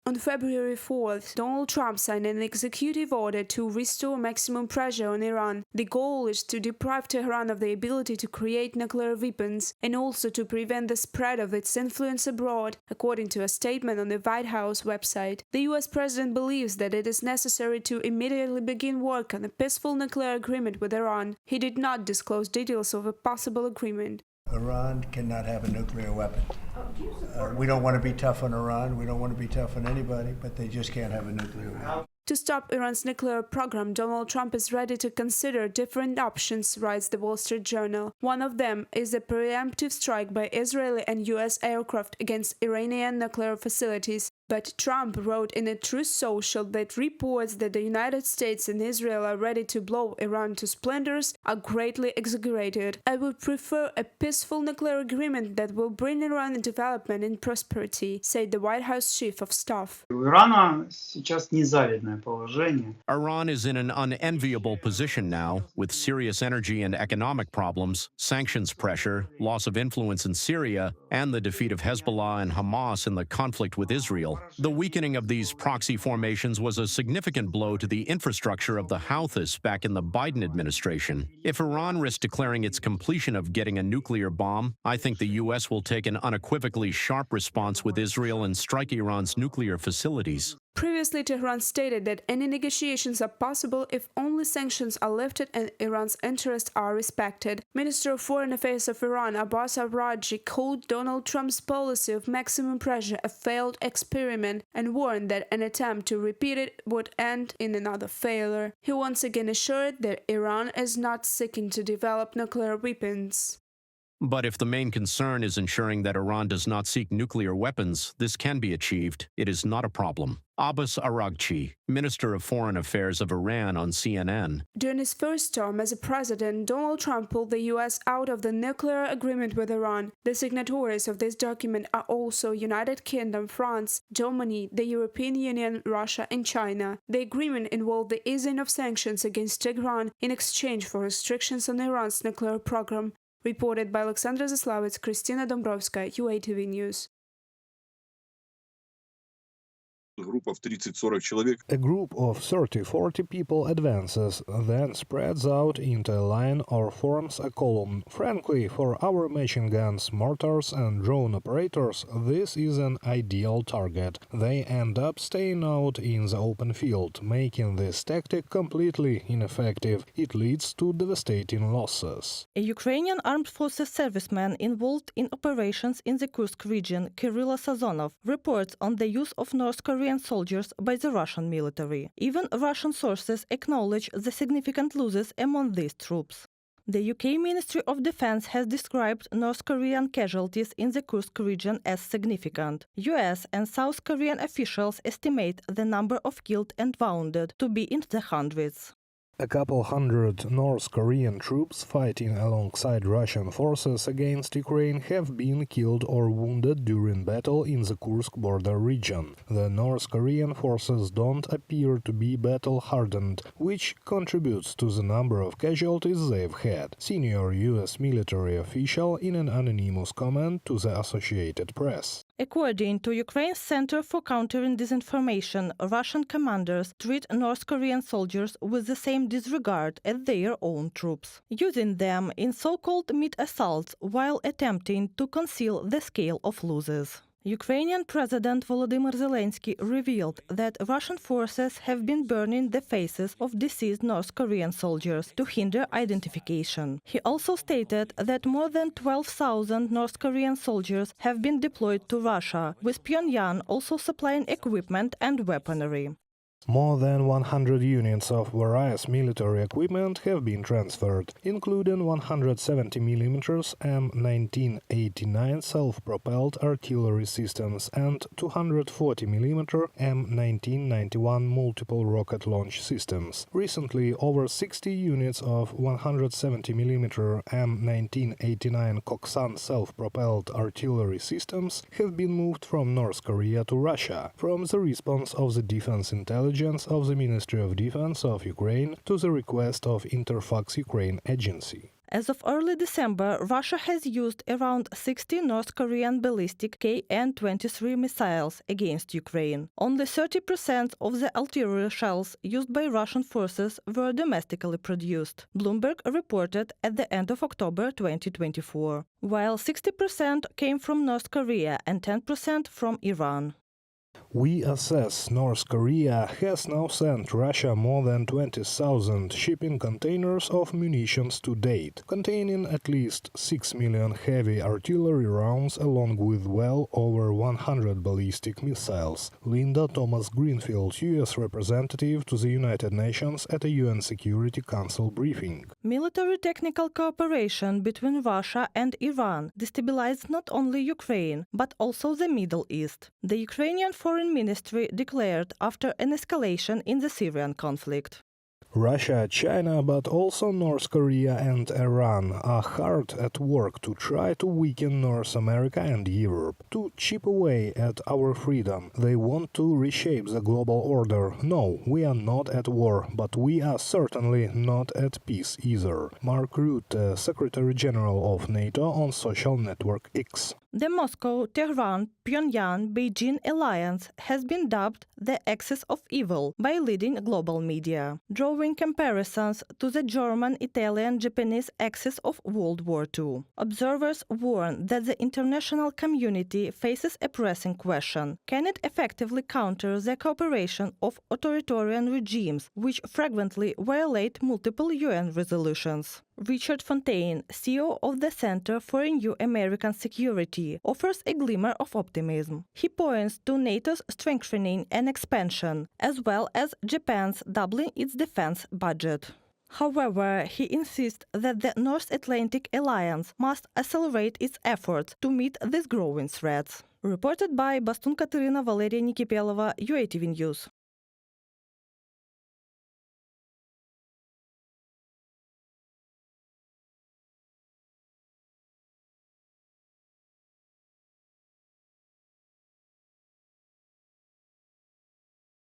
On February 4th, Donald Trump signed an executive order to restore maximum pressure on Iran. The goal is to deprive Tehran of the ability to create nuclear weapons and also to prevent the spread of its influence abroad, according to a statement on the White House website. The US president believes that it is necessary to immediately begin work on a peaceful nuclear agreement with Iran. He did not disclose details of a possible agreement. Iran cannot have a nuclear weapon. We don't want to be tough on Iran. We don't want to be tough on anybody, but they just can't have a nuclear weapon. To stop Iran's nuclear program, Donald Trump is ready to consider different options, writes the Wall Street Journal. One of them is a preemptive strike by Israeli and US aircraft against Iranian nuclear facilities. But Trump wrote in a Truth Social that reports that the United States and Israel are ready to blow Iran to splinters are greatly exaggerated. I would prefer a peaceful nuclear agreement that will bring Iran development and prosperity, said the White House chief of staff. Iran is in an unenviable position now, with serious energy and economic problems, sanctions pressure, loss of influence in Syria, and the defeat of Hezbollah and Hamas in the conflict with Israel. The weakening of these proxy formations was a significant blow to the infrastructure of the Houthis back in the Biden administration. If Iran risks declaring its completion of getting a nuclear bomb, I think the U.S. will take an unequivocally sharp response with Israel and strike Iran's nuclear facilities. Previously, Tehran stated that any negotiations are possible if only sanctions are lifted and Iran's interests are respected. Minister of Foreign Affairs of Iran, Abbas Araghchi, called Donald Trump's policy of maximum pressure a failed experiment and warned that an attempt to repeat it would end in another failure. He once again assured that Iran is not seeking to develop nuclear weapons. But if the main concern is ensuring that Iran does not seek nuclear weapons, this can be achieved. It is not a problem. Abbas Araghchi, Minister of Foreign Affairs of Iran on CNN. During his first term as a president, Donald Trump pulled the U.S. out of the nuclear agreement with Iran. The signatories of this document are also United Kingdom, France, Germany, the European Union, Russia, and China. The agreement involved the easing of sanctions against Tehran in exchange for restrictions on Iran's nuclear program. Reported by Alexandra Zaslavets, Kristina Dombrovskaya, UATV News. A group of 30-40 people advances, then spreads out into a line or forms a column. Frankly, for our machine guns, mortars and drone operators, this is an ideal target. They end up staying out in the open field, making this tactic completely ineffective. It leads to devastating losses. A Ukrainian armed forces serviceman involved in operations in the Kursk region, Kirill Sazonov, reports on the use of North Korean soldiers by the Russian military. Even Russian sources acknowledge the significant losses among these troops. The UK Ministry of Defense has described North Korean casualties in the Kursk region as significant. US and South Korean officials estimate the number of killed and wounded to be in the hundreds. A couple hundred North Korean troops fighting alongside Russian forces against Ukraine have been killed or wounded during battle in the Kursk border region. The North Korean forces don't appear to be battle-hardened, which contributes to the number of casualties they've had. Senior US military official in an anonymous comment to the Associated Press. According to Ukraine's Center for Countering Disinformation, Russian commanders treat North Korean soldiers with the same disregard as their own troops, using them in so-called mid-assaults while attempting to conceal the scale of losses. Ukrainian President Volodymyr Zelensky revealed that Russian forces have been burning the faces of deceased North Korean soldiers to hinder identification. He also stated that more than 12,000 North Korean soldiers have been deployed to Russia, with Pyongyang also supplying equipment and weaponry. More than 100 units of various military equipment have been transferred, including 170mm M1989 self-propelled artillery systems and 240mm M1991 multiple rocket launch systems. Recently, over 60 units of 170mm M1989 Koksan self-propelled artillery systems have been moved from North Korea to Russia, from the response of the Defense Intelligence of the Ministry of Defense of Ukraine to the request of Interfax Ukraine agency. As of early December, Russia has used around 60 North Korean ballistic KN-23 missiles against Ukraine. Only 30% of the artillery shells used by Russian forces were domestically produced, Bloomberg reported at the end of October 2024, while 60% came from North Korea and 10% from Iran. We assess North Korea has now sent Russia more than 20,000 shipping containers of munitions to date, containing at least 6 million heavy artillery rounds along with well over 100 ballistic missiles. Linda Thomas-Greenfield, U.S. representative to the United Nations at a UN Security Council briefing. Military technical cooperation between Russia and Iran destabilized not only Ukraine, but also the Middle East. The Ukrainian Foreign Ministry declared after an escalation in the Syrian conflict. Russia, China, but also North Korea and Iran are hard at work to try to weaken North America and Europe, to chip away at our freedom. They want to reshape the global order. No, we are not at war, but we are certainly not at peace either. Mark Rutte, Secretary General of NATO, on social network X. The Moscow-Tehran-Pyongyang-Beijing alliance has been dubbed the axis of evil by leading global media, drawing comparisons to the German-Italian-Japanese axis of World War II. Observers warn that the international community faces a pressing question: can it effectively counter the cooperation of authoritarian regimes which frequently violate multiple UN resolutions? Richard Fontaine, CEO of the Center for a New American Security, offers a glimmer of optimism. He points to NATO's strengthening and expansion, as well as Japan's doubling its defense budget. However, he insists that the North Atlantic Alliance must accelerate its efforts to meet these growing threats. Reported by Bastun Katerina Valeria Nikipelova, UATV News.